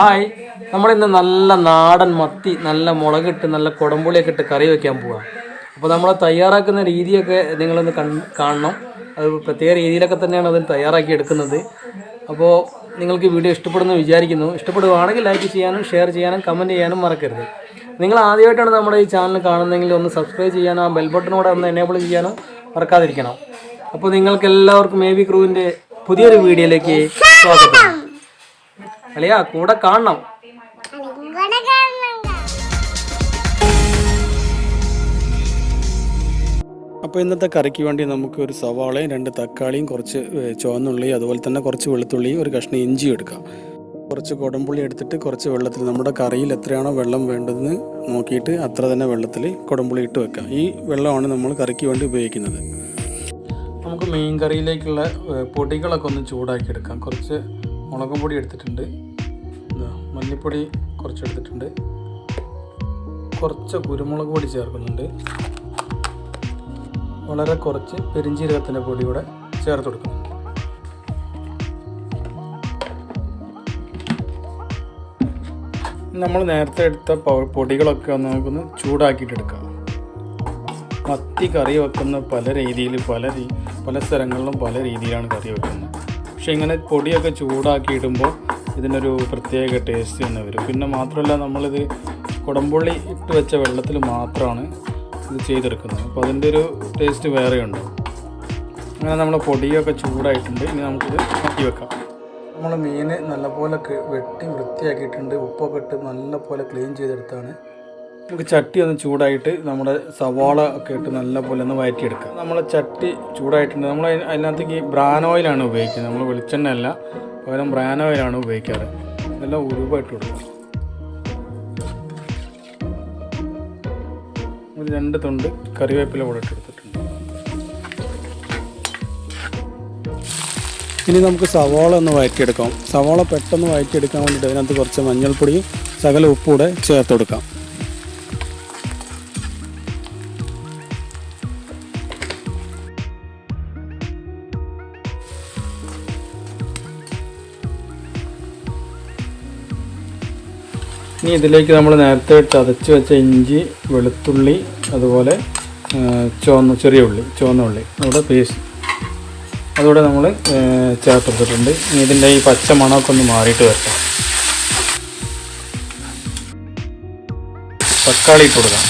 Hi, നമ്മളിന്ന് നല്ല നാടൻ മത്തി നല്ല മുളകിട്ട് നല്ല കുടംപുളിയൊക്കെ ഇട്ട് കറി വയ്ക്കാൻ പോവാം. അപ്പോൾ നമ്മൾ തയ്യാറാക്കുന്ന രീതിയൊക്കെ നിങ്ങളൊന്ന് കാണണം. അത് പ്രത്യേക രീതിയിലൊക്കെ തന്നെയാണ് അതിന് തയ്യാറാക്കി എടുക്കുന്നത്. അപ്പോൾ നിങ്ങൾക്ക് ഈ വീഡിയോ ഇഷ്ടപ്പെടുന്നു വിചാരിക്കുന്നു. ഇഷ്ടപ്പെടുകയാണെങ്കിൽ ലൈക്ക് ചെയ്യാനും ഷെയർ ചെയ്യാനും കമൻറ്റ് ചെയ്യാനും മറക്കരുത്. നിങ്ങൾ ആദ്യമായിട്ടാണ് നമ്മുടെ ഈ ചാനൽ കാണുന്നതെങ്കിൽ ഒന്ന് സബ്സ്ക്രൈബ് ചെയ്യാനും ആ ബെൽ ബട്ടനോടെ ഒന്ന് എനേബിൾ ചെയ്യാനും മറക്കാതിരിക്കണം. അപ്പോൾ നിങ്ങൾക്ക് എല്ലാവർക്കും മേബി ക്രൂവിൻ്റെ പുതിയൊരു വീഡിയോയിലേക്ക് സ്വാഗതം. അല്ലയാ കൂടെ കാണണം. അപ്പോൾ ഇന്നത്തെ കറിക്ക് വേണ്ടി നമുക്ക് ഒരു സവാളയും 2 തക്കാളിയും കുറച്ച് ചുവന്നുള്ളിയും അതുപോലെ തന്നെ കുറച്ച് വെളുത്തുള്ളിയും ഒരു കഷ്ണം ഇഞ്ചിയും എടുക്കാം. കുറച്ച് കുടംപുളി എടുത്തിട്ട് കുറച്ച് വെള്ളത്തിൽ നമ്മുടെ കറിയിൽ എത്രയാണോ വെള്ളം വേണ്ടതെന്ന് നോക്കിയിട്ട് അത്ര തന്നെ വെള്ളത്തിൽ കുടംപുളി ഇട്ട് വെക്കാം. ഈ വെള്ളമാണ് നമ്മൾ കറിക്ക് വേണ്ടി ഉപയോഗിക്കുന്നത്. നമുക്ക് മീൻ കറിയിലേക്കുള്ള പൊടികളൊക്കെ ഒന്ന് ചൂടാക്കി എടുക്കാം. കുറച്ച് മുളകും പൊടി എടുത്തിട്ടുണ്ട്, മല്ലിപ്പൊടി കുറച്ച് എടുത്തിട്ടുണ്ട്, കുറച്ച് കുരുമുളക് പൊടി ചേർക്കുന്നുണ്ട്, വളരെ കുറച്ച് പെരിഞ്ചീരകത്തിൻ്റെ പൊടി കൂടെ ചേർത്ത് കൊടുക്കുന്നുണ്ട്. നമ്മൾ നേരത്തെ എടുത്ത പൊടികളൊക്കെ നമുക്കൊന്ന് ചൂടാക്കിയിട്ടെടുക്കാം. മത്തി കറി വെക്കുന്ന പല രീതിയിൽ പല സ്ഥലങ്ങളിലും പല രീതിയിലാണ് കറി വെക്കുന്നത്. പക്ഷേ ഇങ്ങനെ പൊടിയൊക്കെ ചൂടാക്കി ഇടുമ്പോൾ ഇതിനൊരു പ്രത്യേക ടേസ്റ്റ് തന്നെ വരും. പിന്നെ മാത്രമല്ല, നമ്മളിത് കുടംപുള്ളി ഇട്ട് വെച്ച വെള്ളത്തിൽ മാത്രമാണ് ഇത് ചെയ്തെടുക്കുന്നത്. അപ്പോൾ അതിൻ്റെ ഒരു ടേസ്റ്റ് വേറെയുണ്ട്. അങ്ങനെ നമ്മൾ പൊടിയൊക്കെ ചൂടായിട്ടുണ്ട്. ഇനി നമുക്കിത് മാറ്റി വെക്കാം. നമ്മൾ മീൻ നല്ലപോലെ വെട്ടി വൃത്തിയാക്കിയിട്ടുണ്ട്. ഉപ്പൊക്കെ ഇട്ട് നല്ലപോലെ ക്ലീൻ ചെയ്തെടുത്താണ്. നമുക്ക് ചട്ടി ഒന്ന് ചൂടായിട്ട് നമ്മുടെ സവാള ഒക്കെ ഇട്ട് നല്ലപോലെ ഒന്ന് വഴറ്റിയെടുക്കാം. നമ്മളെ ചട്ടി ചൂടായിട്ടുണ്ട്. നമ്മൾ അതിനകത്തേക്ക് ബ്രാൻ ഓയിലാണ് ഉപയോഗിക്കുന്നത്. നമ്മൾ വെളിച്ചെണ്ണ അല്ല, പകരം ബ്രാൻ ഓയിലാണ് ഉപയോഗിക്കാറ്. എല്ലാം ഉരുവായിട്ട് കൊടുക്കുക. ഒരു 2 തുണ്ട് കറിവേപ്പില കൂടെ ഇട്ടെടുത്തിട്ടുണ്ട്. ഇനി നമുക്ക് സവാള ഒന്ന് വഴറ്റിയെടുക്കാം. സവാള പെട്ടെന്ന് വഴറ്റിയെടുക്കാൻ വേണ്ടിയിട്ട് അതിനകത്ത് കുറച്ച് മഞ്ഞൾപ്പൊടിയും ശകല ഉപ്പൂടെ ചേർത്ത് കൊടുക്കാം. ഇനി ഇതിലേക്ക് നമ്മൾ നേരത്തെ ചതച്ച് വെച്ച ഇഞ്ചി, വെളുത്തുള്ളി, അതുപോലെ ചുവന്ന ഉള്ളി നമ്മുടെ പേസ്റ്റ് അതുകൂടെ നമ്മൾ ചേർത്തെടുത്തിട്ടുണ്ട്. ഇനി ഇതിൻ്റെ ഈ പച്ച മണമൊക്കെ ഒന്ന് മാറിയിട്ട് വരട്ടെ. തക്കാളി ഇട്ട് കൊടുക്കാം.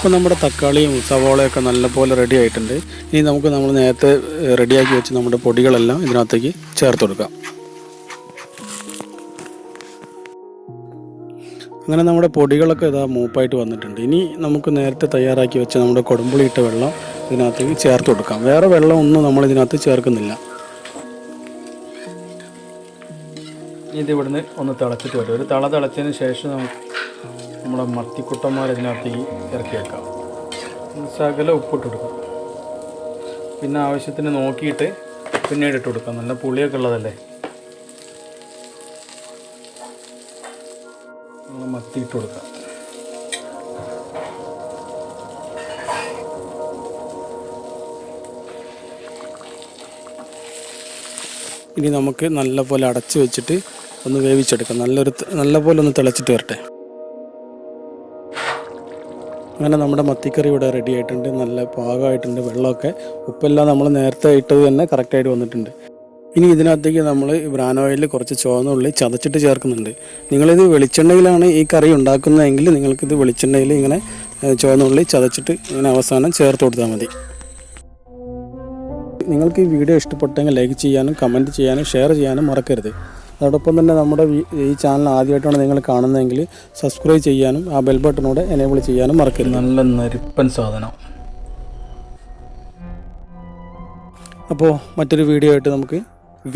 ഇപ്പോൾ നമ്മുടെ തക്കാളിയും സവാളയൊക്കെ നല്ലപോലെ റെഡി ആയിട്ടുണ്ട്. ഇനി നമുക്ക് നമ്മൾ നേരത്തെ റെഡിയാക്കി വെച്ച് നമ്മുടെ പൊടികളെല്ലാം ഇതിനകത്തേക്ക് ചേർത്ത് കൊടുക്കാം. അങ്ങനെ നമ്മുടെ പൊടികളൊക്കെ ഇതാ മൂപ്പായിട്ട് വന്നിട്ടുണ്ട്. ഇനി നമുക്ക് നേരത്തെ തയ്യാറാക്കി വെച്ച് നമ്മുടെ കുടംപുളി ഇട്ട വെള്ളം ഇതിനകത്തേക്ക് ചേർത്ത് കൊടുക്കാം. വേറെ വെള്ളം ഒന്നും നമ്മൾ ഇതിനകത്ത് ചേർക്കുന്നില്ല. ഇത് ഇവിടുന്ന് ഒന്ന് തിളച്ചിട്ട് വരും. ഒരു തിളച്ചതിന് ശേഷം നമ്മുടെ മത്തിക്കുട്ടന്മാർ ഇതിനകത്തേക്ക് ഇറക്കി വെക്കാം. ശകലം ഉപ്പിട്ട് കൊടുക്കാം. പിന്നെ ആവശ്യത്തിന് നോക്കിയിട്ട് പിന്നീട് ഇട്ട് കൊടുക്കാം. നല്ല പുളിയൊക്കെ ഉള്ളതല്ലേ. നമ്മൾ മത്തി ഇട്ട് കൊടുക്കാം. ഇനി നമുക്ക് നല്ലപോലെ അടച്ച് വെച്ചിട്ട് ഒന്ന് വേവിച്ചെടുക്കാം. നല്ലപോലെ ഒന്ന് തിളച്ചിട്ട് വരട്ടെ. അങ്ങനെ നമ്മുടെ മത്തിക്കറി ഇവിടെ റെഡി ആയിട്ടുണ്ട്. നല്ല പാകമായിട്ടുണ്ട്. വെള്ളമൊക്കെ ഉപ്പെല്ലാം നമ്മൾ നേരത്തെ ഇട്ടത് തന്നെ കറക്റ്റായിട്ട് വന്നിട്ടുണ്ട്. ഇനി ഇതിനകത്തേക്ക് നമ്മൾ ബ്രാൻ ഓയിലിൽ കുറച്ച് ചുവന്ന ഉള്ളി ചതച്ചിട്ട് ചേർക്കുന്നുണ്ട്. നിങ്ങളിത് വെളിച്ചെണ്ണയിലാണ് ഈ കറി ഉണ്ടാക്കുന്നതെങ്കിൽ നിങ്ങൾക്കിത് വെളിച്ചെണ്ണയിൽ ഇങ്ങനെ ചുവന്ന ഉള്ളി ചതച്ചിട്ട് ഇങ്ങനെ അവസാനം ചേർത്ത് കൊടുത്താൽ മതി. നിങ്ങൾക്ക് ഈ വീഡിയോ ഇഷ്ടപ്പെട്ടെങ്കിൽ ലൈക്ക് ചെയ്യാനും കമൻറ്റ് ചെയ്യാനും ഷെയർ ചെയ്യാനും മറക്കരുത്. അതോടൊപ്പം തന്നെ നമ്മുടെ ഈ ചാനൽ ആദ്യമായിട്ടാണ് നിങ്ങൾ കാണുന്നതെങ്കിൽ സബ്സ്ക്രൈബ് ചെയ്യാനും ആ ബെൽ ബട്ടണോടെ എനേബിൾ ചെയ്യാനും മറക്കരുത്. നല്ല നരിപ്പൻ സാധനം. അപ്പോൾ മറ്റൊരു വീഡിയോ ആയിട്ട് നമുക്ക്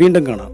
വീണ്ടും കാണാം.